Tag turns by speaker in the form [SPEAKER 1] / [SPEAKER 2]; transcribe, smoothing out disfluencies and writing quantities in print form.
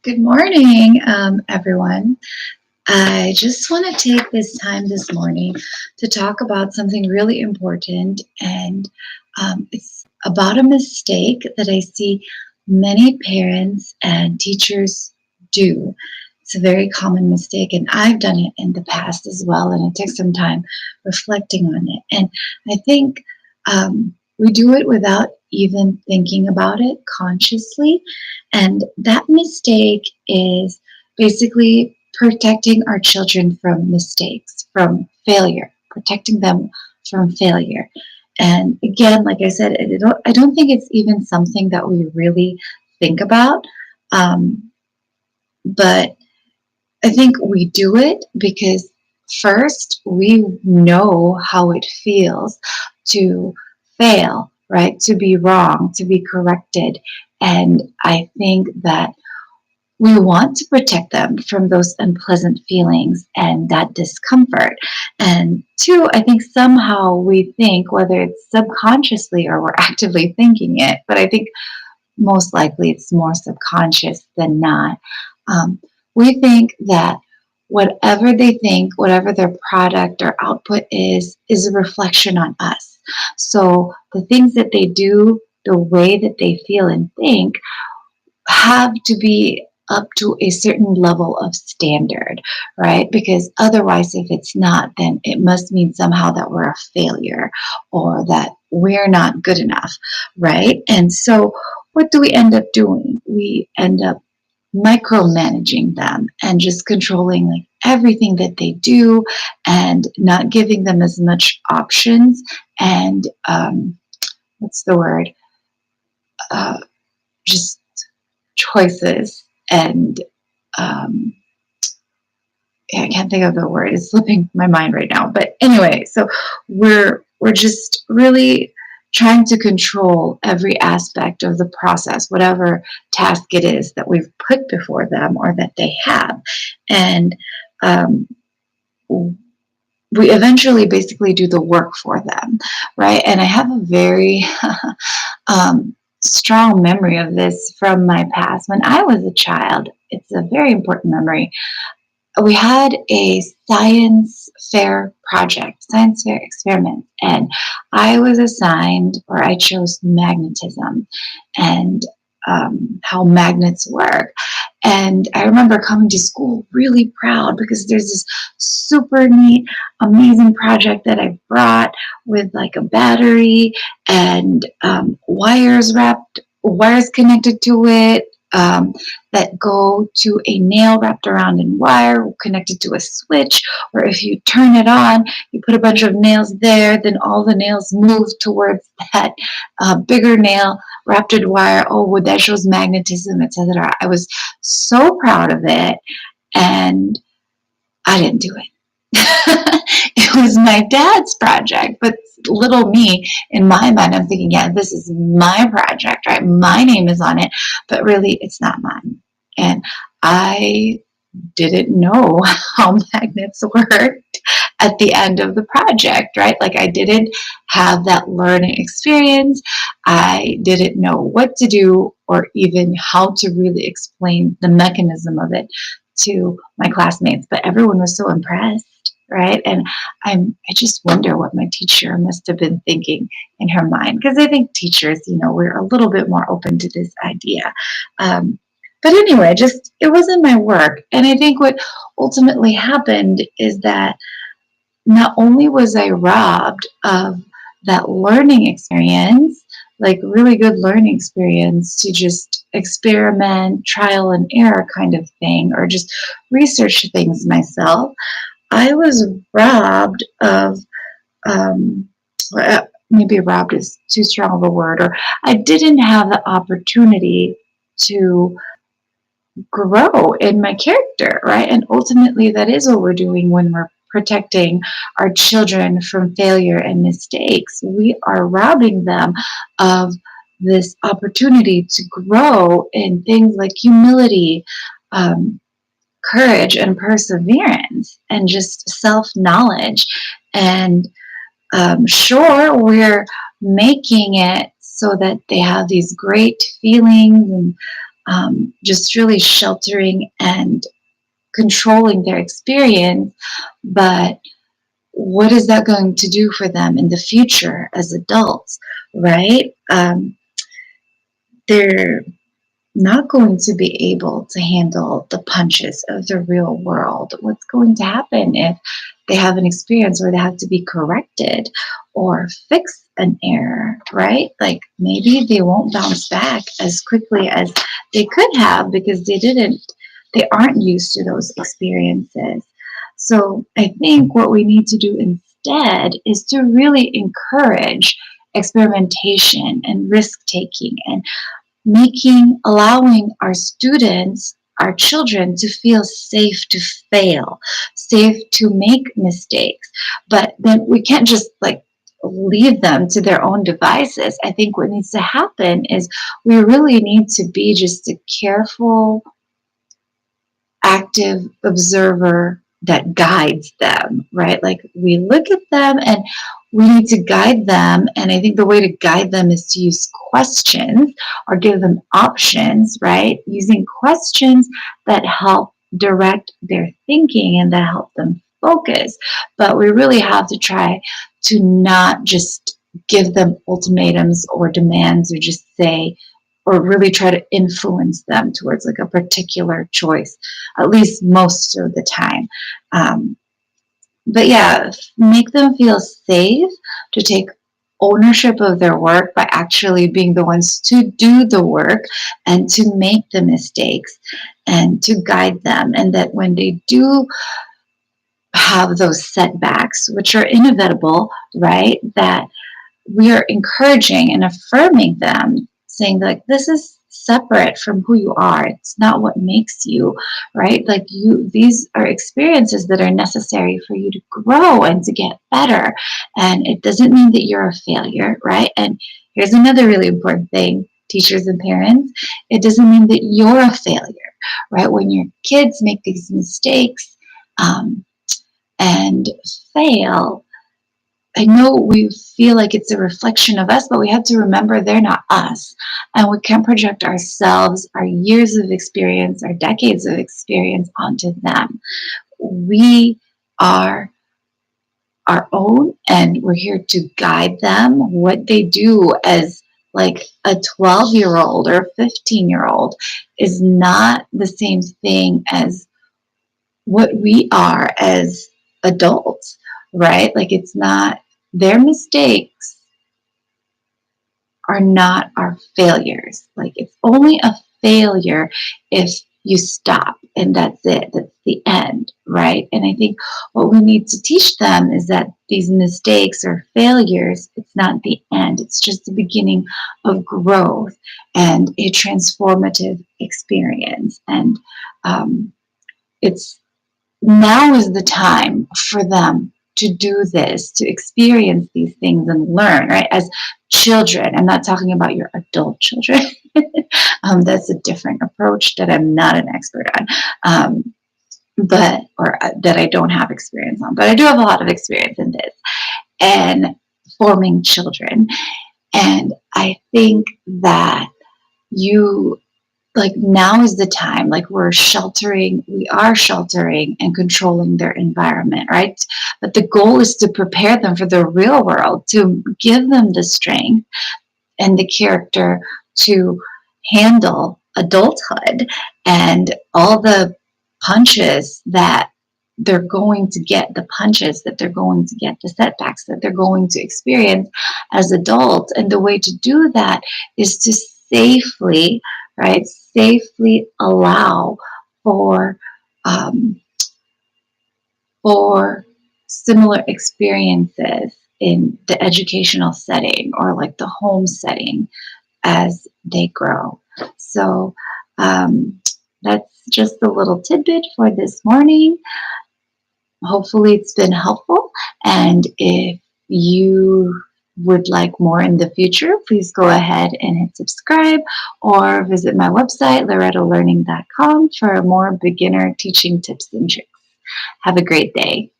[SPEAKER 1] Good morning, everyone. I just want to take this time this morning to talk about something really important, and it's about a mistake that I see many parents and teachers do. It's a very common mistake, and I've done it in the past as well, and it takes some time reflecting on it. And I think we do it without even thinking about it consciously, and that mistake is basically protecting our children from mistakes, from failure, protecting them from failure. And again, like I said, I don't think it's even something that we really think about. But I think we do it because first we know how it feels to fail, right? To be wrong, to be corrected. And I think that we want to protect them from those unpleasant feelings and that discomfort. And two, I think somehow we think, whether it's subconsciously or we're actively thinking it, but I think most likely it's more subconscious than not. Um, we think that whatever they think, whatever their product or output is a reflection on us. So the things that they do, the way that they feel and think, have to be up to a certain level of standard, right? Because otherwise, if it's not, then it must mean somehow that we're a failure or that we're not good enough, right? And so, what do we end up doing? We end up micromanaging them and just controlling like everything that they do and not giving them as much options and what's the word? Uh, just choices and um, yeah, I can't think of the word. It's slipping my mind right now. But anyway, so we're just really trying to control every aspect of the process, whatever task it is that we've put before them or that they have, and um, we eventually basically do the work for them, right? And I have a very strong memory of this from my past. When I was a child, it's a very important memory. We had a science fair project, science fair experiment, and I was assigned, or I chose magnetism and how magnets work. And I remember coming to school really proud because there's this super neat, amazing project that I brought with like a battery and wires connected to it, that go to a nail wrapped around in wire connected to a switch, or if you turn it on, you put a bunch of nails there, then all the nails move towards that bigger nail wrapped in wire. Oh, well, that shows magnetism, etc. I was so proud of it, and I didn't do it. It was my dad's project, but little me, in my mind, I'm thinking, yeah, this is my project, right? My name is on it, but really it's not mine. And I didn't know how magnets worked at the end of the project, right? Like I didn't have that learning experience. I didn't know what to do or even how to really explain the mechanism of it to my classmates, but everyone was so impressed, right? And I just wonder what my teacher must have been thinking in her mind, because I think teachers, we're a little bit more open to this idea. But anyway, just it wasn't my work. And I think what ultimately happened is that not only was I robbed of that learning experience, like really good learning experience to just experiment, trial and error kind of thing, or just research things myself, I was robbed of, um, maybe robbed is too strong of a word, or I didn't have the opportunity to grow in my character, right? And ultimately, that is what we're doing when we're protecting our children from failure and mistakes. We are robbing them of this opportunity to grow in things like humility, um, courage, and perseverance, and just self knowledge. And sure, we're making it so that they have these great feelings and just really sheltering and controlling their experience. But what is that going to do for them in the future as adults, right? They're not going to be able to handle the punches of the real world. What's going to happen if they have an experience where they have to be corrected or fix an error, right? Like maybe they won't bounce back as quickly as they could have because they aren't used to those experiences. So I think what we need to do instead is to really encourage experimentation and risk taking and allowing our students, our children, to feel safe to fail, safe to make mistakes. But then we can't just like leave them to their own devices. I think what needs to happen is we really need to be just a careful, active observer that guides them, right? Like we look at them and we need to guide them. And I think the way to guide them is to use questions or give them options, right? Using questions that help direct their thinking and that help them focus. But we really have to try to not just give them ultimatums or demands or just say, or really try to influence them towards like a particular choice, at least most of the time. Um, but yeah, make them feel safe to take ownership of their work by actually being the ones to do the work and to make the mistakes and to guide them. And that when they do have those setbacks, which are inevitable, right, that we are encouraging and affirming them, saying like this is separate from who you are. It's not what makes you, right? Like these are experiences that are necessary for you to grow and to get better. And it doesn't mean that you're a failure, right? And here's another really important thing, teachers and parents, it doesn't mean that you're a failure, right? When your kids make these mistakes and fail, I know we feel like it's a reflection of us, but we have to remember they're not us. And we can't project ourselves, our years of experience, our decades of experience onto them. We are our own and we're here to guide them. What they do as like a 12-year-old or a 15-year-old is not the same thing as what we are as adults, right? Like it's not their mistakes are not our failures. Like it's only a failure if you stop and that's it. That's the end, right? And I think what we need to teach them is that these mistakes or failures, it's not the end. It's just the beginning of growth and a transformative experience. And it's now is the time for them to do this, to experience these things and learn, right? As children, I'm not talking about your adult children. That's a different approach that I'm not an expert on, or that I don't have experience on. But I do have a lot of experience in this and forming children. And I think that you like now is the time, like we are sheltering and controlling their environment, right? But the goal is to prepare them for the real world, to give them the strength and the character to handle adulthood and all the punches that they're going to get, the setbacks that they're going to experience as adults. And the way to do that is to safely, right, safely allow for um, for similar experiences in the educational setting or like the home setting as they grow. So that's just a little tidbit for this morning. Hopefully it's been helpful. And if you would like more in the future, please go ahead and hit subscribe or visit my website, lorettalearning.com, for more beginner teaching tips and tricks. Have a great day.